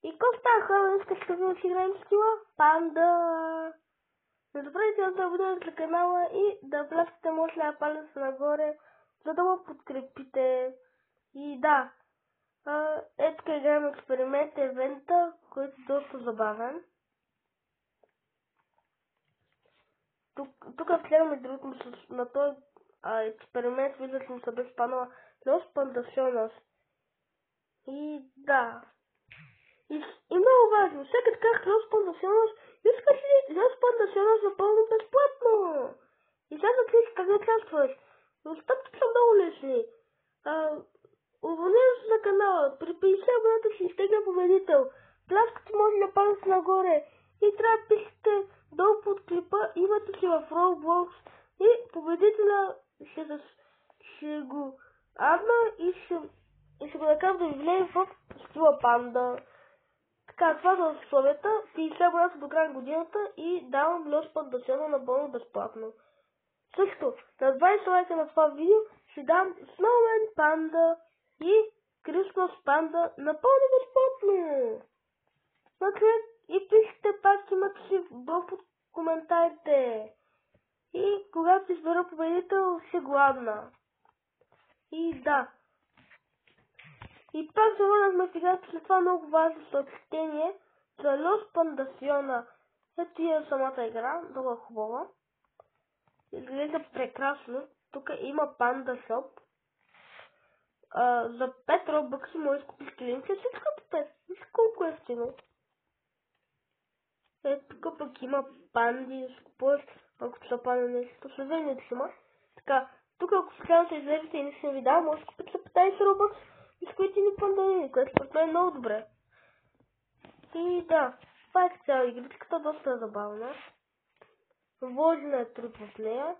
И какво става, хора? Искате да си играем с стила? Панда! Не забравяйте да се абонирате на канала и да влязете мощния палец нагоре, за да ме подкрепите. И да, ето тук играем експеримент евента, който е доста забавен. Тук следваме другото на този експеримент, виждате му се без панела Los Pandaciones. И да. И много важно, всеки така Los Pandaciones, искаш ли Los Pandaciones напълно безплатно? И сега да кликаш как да участваш. Но стъпките са много лесни. Абонирай се на канала, при 50 абоната си изтегля победител. Пляскате може да палец нагоре. И трябва да пишете долу под клипа името си в Roblox и победителя ще го адна и ще го накарам да ви влее в стила Панда. Така, това са условията. 50 абоната до края на годината и давам Los Pandaciones напълно безплатно. Също, на 20 лайка на това видео ще дам Snowman Panda и Christmas Panda напълно безплатно. Напред и пишете пак името си в коментарите. И когато избера победител, ще гладна. И да. И пак се върнахме сега след това много важно съобщение за Los Pandaciones. Ето е самата игра, много хубава. Изглежда прекрасно. Тук има Panda Shop. За 5 робъкси може да купиш клинче, всичко по 5. Виж колко е ефтино. Ето тук пък има панди, да си купуваш, ако са панда нещо, съвременните си има. Така, тук ако случайно се излезете и не си ви дава, може да купите за 15 робъкс и с които ни панданини, което според мен е много добре. И да, това е цяла игричката, доста е забавна. Вложена е труд в нея.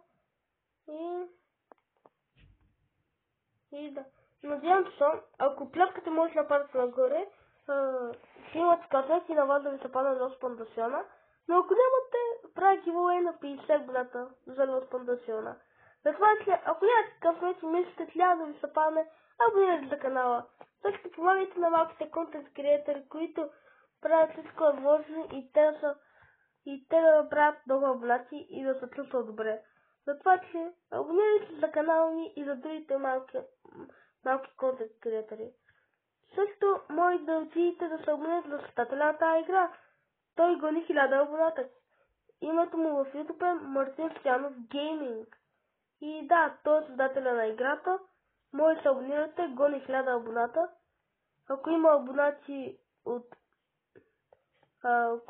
И да. Надявам се, ако пляскате може да падате нагоре, ще имате късмет и на вас да ви се падне Los Pandaciones. Но ако нямате, прави giveaway на 50 билета за Los Pandaciones. Затова, ако нямате късмет и мислите, трябва да ви се падне, абонирайте за канала. Също помагайте на малките контент креатори, които правят всичко възможно и те да правят много абонати и да се чувстват добре. Затова, че абонирайте се за канала ми и за другите малки контент креатори. Също може да отидете да се абонирате за създателя на тази игра. Той гони 1000 абоната. Името му в YouTube е Мартин Стоянов Гейминг. И да, той е създателя на играта. Може да се абонирате, гони 1000 абоната. Ако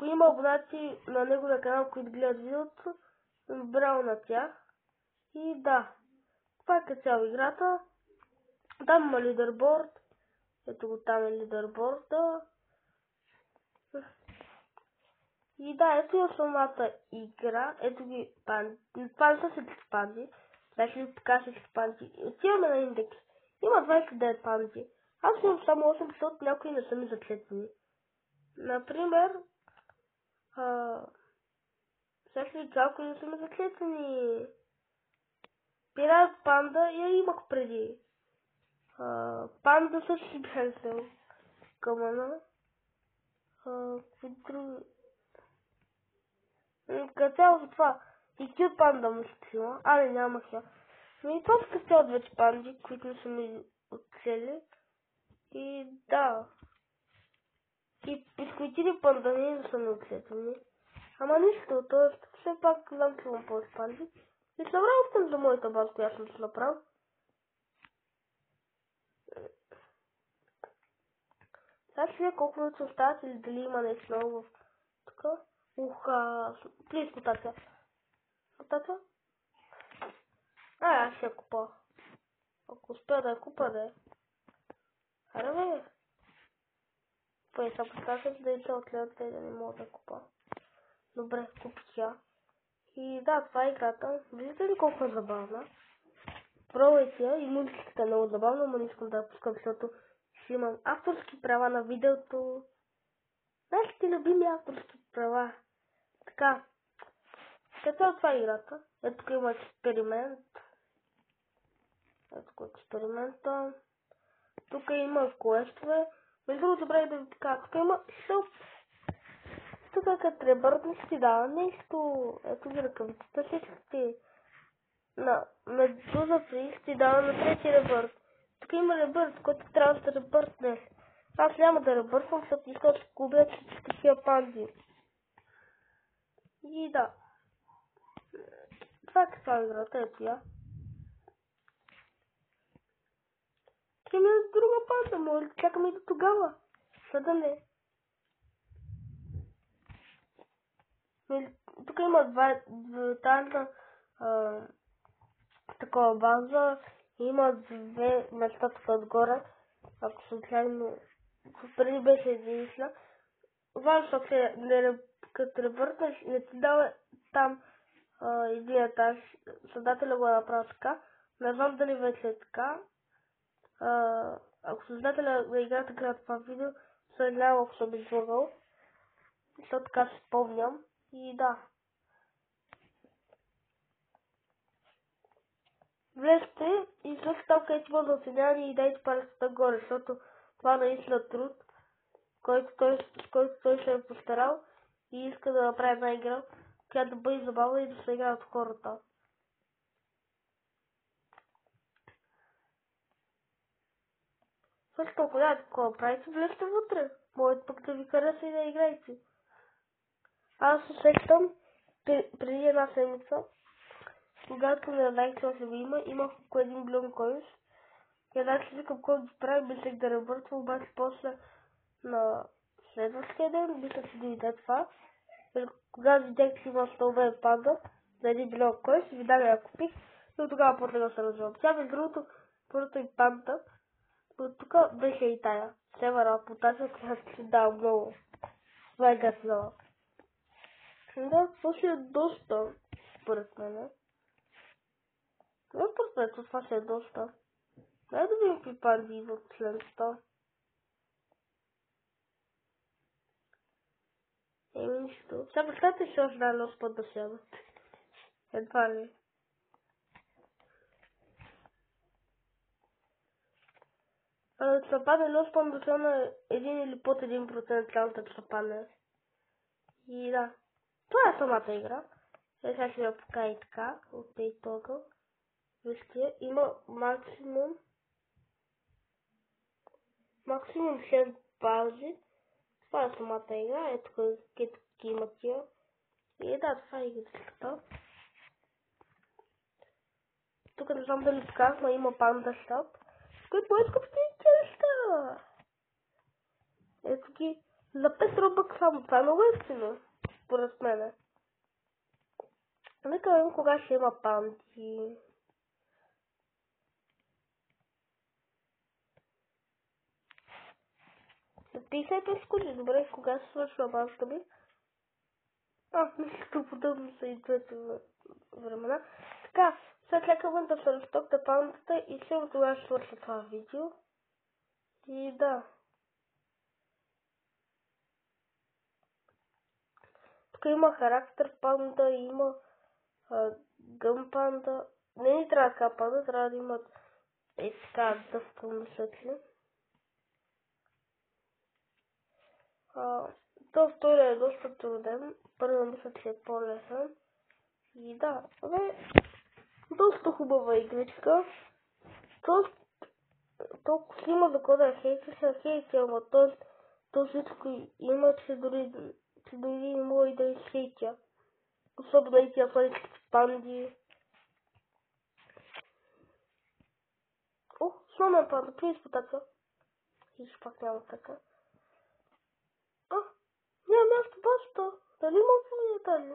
има абонати на неговия канал, които гледат видеото, браво на тях. И да, това е цяло играта. Там има лидерборд. Ето го там е лидерборда. И да, ето е самата игра. Ето ги панди. Това не са всички панди. Значи ви покажа всички панди. Отиваме на индекс. Има 29 панди. Аз имам само 8, защото някои не са ми заклетени. Например, сега ще ви жалко не са ми заклетени. Пират панда я имах преди. Панда също си бенсел. Камана. Какви други? Като цяло за това. И кют панда му ще има. Не, нямах я. Но и това са като цяло вече панди, които не са ми отцели. И да. И изключили пандани да са ми отцелени. Ама нищо, т.е. все пак знам, че имам повече панди. И събрал съм за моята база, която съм си направил. Сега ще видя колко минути остават или дали има нещо ново в тук. Плиз котация. Котация? Аз ще я купа. Ако успея да я купа, да е. Хайде бе. Пъй са котация, да и се отгледат и да не мога да я купа. Добре, купих я. И да, това е играта. Виждате ли колко е забавна? Пробвайте я и музиката е много забавна, но не искам да я пускам, защото ще имам авторски права на видеото. Нашите любими авторски права. Така. Така това е играта. Ето тук има експеримент. Ето тук експеримента. Тук има квестове. Между другото, забравих да ви кажа, тук има шоп. Тук като ребъртнеш ти дава нещо. Ето ги ръкавицата, всички на Медуза Фрис ти дава на трети ребърт. Тук има ребърт, който трябва да ребъртнеш. Аз няма да ребъртвам, защото искам да губя такива панди. И да. Това е каква играта, ето я. Има друга панда, може да чакаме и до тогава. Съда не. Тук има два такова база. Има две места тук отгоре. Ако случайно преди беше единична. Важно, като ревъртнеш, не ти дава там един етаж. Създателя го е направил така. Не знам дали вече е така. Ако създателя на играта гледа това видео, съжалявам, ако съм излагал. Защото така се спомням. И да. Влезте и след там, където има за оценяване и дайте палецата горе, защото това наистина труд, с който той се е постарал и иска да направи една игра, която да бъде забавна и да се играе от хората. Също ако няма такова правите, влезте вътре. Може пък да ви хареса и да играете. Аз усещам преди една седмица, когато на Nike се има, имах около един милион коинс. И една си викам кой ги прави, мислех да ревъртвам, обаче после на следващия ден, мисля си дойде това. И когато видях, че има стълбен панда за 1 милион коинс, веднага я купих и от тогава почнах да се развивам. Тя между другото, първото и панда, от тук беше и тая. Севера репутация, която си дава много. Това е гасила. Да, това си е доста, според мен. Просто това си е доста. Дай да видим какви панди идват следващата. Нищо. Сега представете си още една лос да сяда. Едва ли. Цапане лос да сяда е 1 или под 1% цялата цапане. И да. Това е самата игра. Сега ще я покажа и така, от тези тогъл. Вижте, има максимум 6 бази. Това е самата игра, ето където има тия. И да, това е играта. Тук не знам дали показах, но има панда шоп, с който може да купите неща. Ето ги за 5 рубък само. Това е много ефтино, според мене. Нека видим кога ще има панди. За 55 секунди, добре, кога се свършва базата ми? Нещо подобно са и двете времена. Така, сега чакаме да се разтокта пандата и след тогава ще свърша това видео. И да. Тук има характер панда, има гъм панда. Не ни трябва така панда, трябва да имат така дъвка мисъци. То втория е доста труден. Първо мисля, че е по-лесен. И да, доста хубава игричка. Толкова си има за кода хейти, са хейти, ама то всичко има, че дори не мога и да изхейтя. Особено и тия парички панди. Сломен панда, плиз потака. И пак няма така. Няма място баща. Дали мога да ми е тази?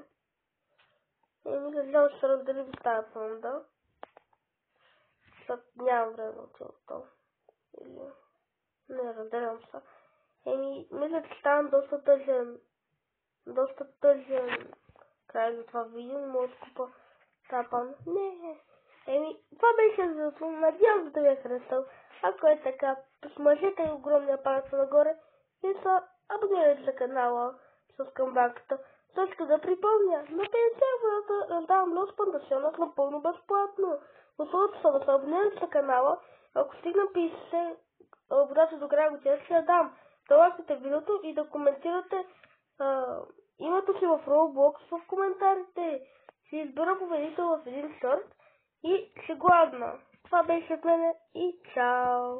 Мисля, гледам ще разделим с тази панда. Защото нямам време от това. Или... Не, разделям се. Мисля, че ставам доста тъжен край за това видео. Не мога да купа тази панда. Не. Това беше за това. Надявам да ви е харесал. Ако е така, посмажете и огромния палец нагоре и са абонирайте за канала с камбанката. Също да припомня, на 50 евро раздавам лос пандасионът напълно безплатно. Условията са да се абонирате за канала. Ако стигна 50 абонати до края година, ще я дам да лайкате видеото и да коментирате името си в Roblox в коментарите. Ще избера победител в един шорт и ще гладна. Това беше от мене и чао!